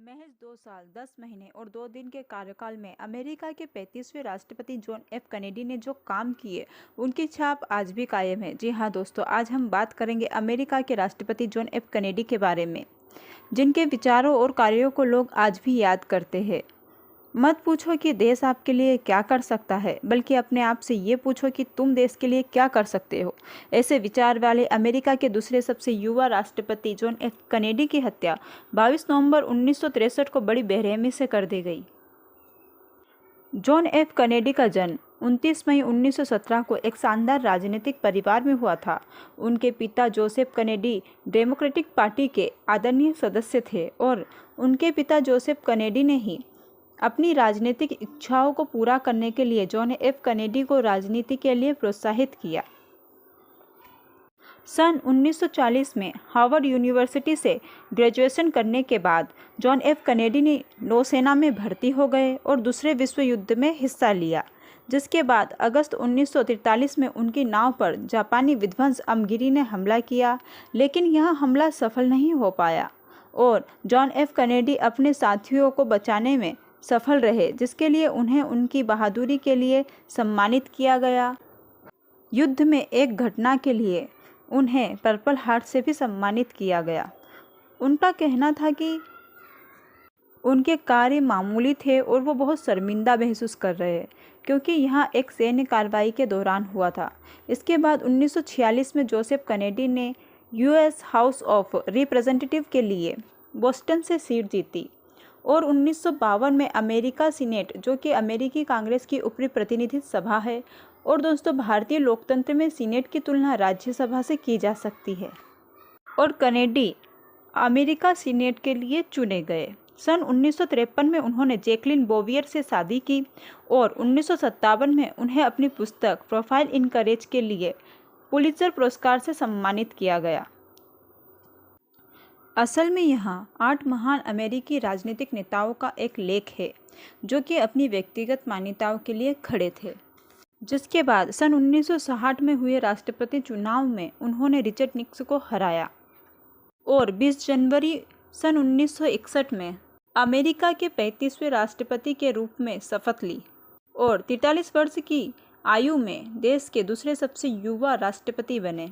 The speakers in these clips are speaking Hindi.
महज 2 साल 10 महीने और 2 दिन के कार्यकाल में अमेरिका के 35वें राष्ट्रपति जॉन एफ कैनेडी ने जो काम किए उनकी छाप आज भी कायम है। जी हाँ दोस्तों, आज हम बात करेंगे अमेरिका के राष्ट्रपति जॉन एफ कैनेडी के बारे में, जिनके विचारों और कार्यों को लोग आज भी याद करते हैं। मत पूछो कि देश आपके लिए क्या कर सकता है, बल्कि अपने आप से ये पूछो कि तुम देश के लिए क्या कर सकते हो। ऐसे विचार वाले अमेरिका के दूसरे सबसे युवा राष्ट्रपति जॉन एफ कैनेडी की हत्या 22 नवंबर 1963 को बड़ी बेरहमी से कर दी गई। जॉन एफ कैनेडी का जन्म 29 मई 1917 को एक शानदार राजनीतिक परिवार में हुआ था। उनके पिता जोसेफ कैनेडी डेमोक्रेटिक पार्टी के आदरणीय सदस्य थे और उनके पिता जोसेफ कैनेडी ने ही अपनी राजनीतिक इच्छाओं को पूरा करने के लिए जॉन एफ कैनेडी को राजनीति के लिए प्रोत्साहित किया। सन 1940 में हार्वर्ड यूनिवर्सिटी से ग्रेजुएशन करने के बाद जॉन एफ कैनेडी ने नौसेना में भर्ती हो गए और दूसरे विश्व युद्ध में हिस्सा लिया, जिसके बाद अगस्त 1943 में उनकी नाव पर जापानी विध्वंस अमगिरी ने हमला किया, लेकिन यह हमला सफल नहीं हो पाया और जॉन एफ कैनेडी अपने साथियों को बचाने में सफल रहे, जिसके लिए उन्हें उनकी बहादुरी के लिए सम्मानित किया गया। युद्ध में एक घटना के लिए उन्हें पर्पल हार्ट से भी सम्मानित किया गया। उनका कहना था कि उनके कार्य मामूली थे और वो बहुत शर्मिंदा महसूस कर रहे हैं, क्योंकि यह एक सैन्य कार्रवाई के दौरान हुआ था। इसके बाद 1946 में जोसेफ कैनेडी ने यूएस हाउस ऑफ रिप्रेजेंटेटिव के लिए बोस्टन से सीट जीती और 1952 में अमेरिका सीनेट, जो कि अमेरिकी कांग्रेस की ऊपरी प्रतिनिधि सभा है, और दोस्तों भारतीय लोकतंत्र में सीनेट की तुलना राज्यसभा से की जा सकती है, और कैनेडी अमेरिका सीनेट के लिए चुने गए। सन 1953 में उन्होंने जैकलिन बोवियर से शादी की और 1957 में उन्हें अपनी पुस्तक प्रोफाइल इन करेज के लिए पुलित्जर पुरस्कार से सम्मानित किया गया। असल में यहाँ 8 महान अमेरिकी राजनीतिक नेताओं का एक लेख है, जो कि अपनी व्यक्तिगत मान्यताओं के लिए खड़े थे। जिसके बाद सन 1960 में हुए राष्ट्रपति चुनाव में उन्होंने रिचर्ड निक्सन को हराया और 20 जनवरी सन 1961 में अमेरिका के 35वें राष्ट्रपति के रूप में शपथ ली और 43 वर्ष की आयु में देश के दूसरे सबसे युवा राष्ट्रपति बने।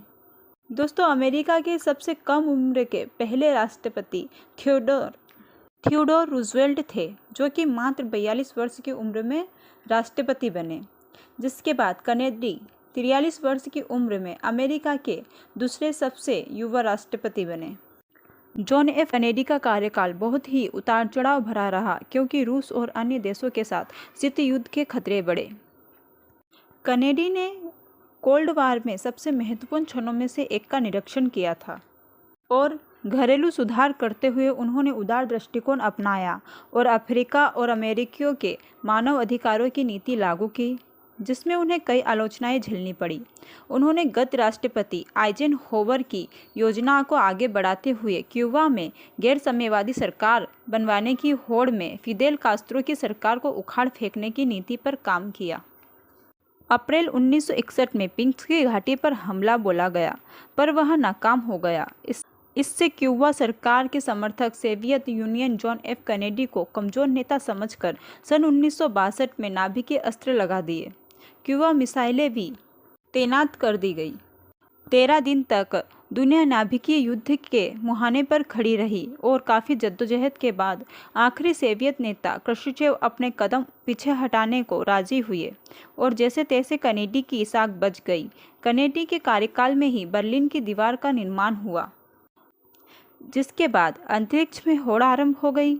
दोस्तों, अमेरिका के सबसे कम उम्र के पहले राष्ट्रपति थियोडोर रूजवेल्ट थे, जो कि मात्र 42 वर्ष की उम्र में राष्ट्रपति बने। जिसके बाद कैनेडी 43 वर्ष की उम्र में अमेरिका के दूसरे सबसे युवा राष्ट्रपति बने। जॉन एफ कैनेडी का कार्यकाल बहुत ही उतार चढ़ाव भरा रहा, क्योंकि रूस और अन्य देशों के साथ शीत युद्ध के खतरे बढ़े। कैनेडी ने कोल्ड वार में सबसे महत्वपूर्ण क्षणों में से एक का निरीक्षण किया था और घरेलू सुधार करते हुए उन्होंने उदार दृष्टिकोण अपनाया और अफ्रीका और अमेरिकियों के मानव अधिकारों की नीति लागू की, जिसमें उन्हें कई आलोचनाएं झेलनी पड़ी। उन्होंने गत राष्ट्रपति आइजेनहोवर की योजना को आगे बढ़ाते हुए क्यूबा में गैर साम्यवादी सरकार बनवाने की होड़ में फिदेल कास्त्रो की सरकार को उखाड़ फेंकने की नीति पर काम किया। अप्रैल 1961 में पिंक की घाटी पर हमला बोला गया, पर वह नाकाम हो गया। इससे क्यूबा सरकार के समर्थक Soviet union John F Kennedy को कमजोर नेता समझकर सन 1962 में नाभिकीय अस्त्र लगा दिए। क्यूबा मिसाइलें भी तैनात कर दी गई। 13 दिन तक दुनिया नाभिकीय युद्ध के मुहाने पर खड़ी रही और काफ़ी जद्दोजहद के बाद आखिरी सोवियत नेता क्रुश्चेव अपने कदम पीछे हटाने को राजी हुए और जैसे तैसे कैनेडी की साख बच गई। कैनेडी के कार्यकाल में ही बर्लिन की दीवार का निर्माण हुआ, जिसके बाद अंतरिक्ष में होड़ आरंभ हो गई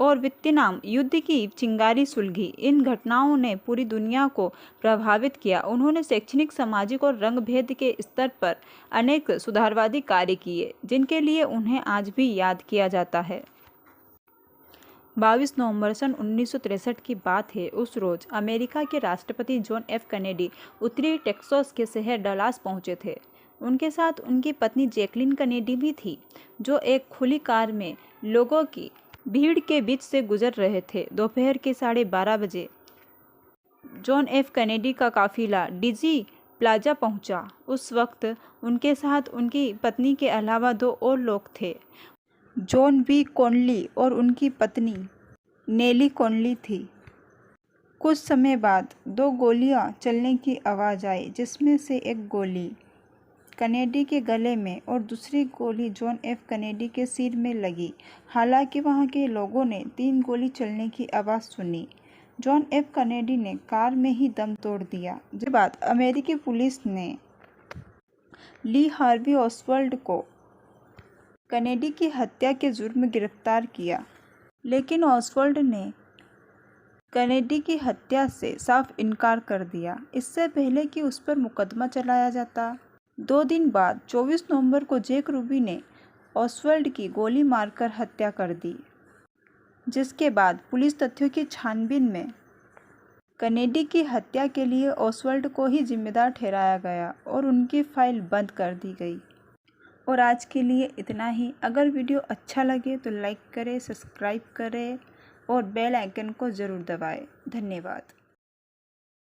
और वियतनाम युद्ध की चिंगारी सुलगी। इन घटनाओं ने पूरी दुनिया को प्रभावित किया। उन्होंने शैक्षणिक, सामाजिक और रंग भेद के स्तर पर अनेक सुधारवादी कार्य किए, जिनके लिए उन्हें आज भी याद किया जाता है। 22 नवंबर सन 1963 की बात है। उस रोज अमेरिका के राष्ट्रपति जॉन एफ कैनेडी उत्तरी टेक्सास के शहर डलास पहुंचे थे। उनके साथ उनकी पत्नी जैकलिन कैनेडी भी थी, जो एक खुली कार में लोगों की भीड़ के बीच से गुजर रहे थे। दोपहर के 12:30 बजे जॉन एफ कैनेडी का काफिला डीजी प्लाजा पहुंचा। उस वक्त उनके साथ उनकी पत्नी के अलावा 2 और लोग थे। जॉन वी कॉनली और उनकी पत्नी नेली कॉनली थी। कुछ समय बाद 2 गोलियां चलने की आवाज़ आई, जिसमें से एक गोली कनेडी के गले में और दूसरी गोली जॉन एफ कनेडी के सिर में लगी। हालांकि वहां के लोगों ने 3 गोली चलने की आवाज़ सुनी। जॉन एफ कनेडी ने कार में ही दम तोड़ दिया। जिसके बाद अमेरिकी पुलिस ने ली हार्वी ऑसवाल्ड को कनेडी की हत्या के जुर्म में गिरफ्तार किया, लेकिन ऑसवाल्ड ने कनेडी की हत्या से साफ इनकार कर दिया, इससे पहले कि उस पर मुकदमा चलाया जाता। 2 दिन बाद 24 नवंबर को जैक रूबी ने ऑसवाल्ड की गोली मारकर हत्या कर दी, जिसके बाद पुलिस तथ्यों की छानबीन में कनेडी की हत्या के लिए ऑसवाल्ड को ही जिम्मेदार ठहराया गया और उनकी फाइल बंद कर दी गई। और आज के लिए इतना ही। अगर वीडियो अच्छा लगे तो लाइक करें, सब्सक्राइब करें और बेल आइकन को ज़रूर दबाएं। धन्यवाद।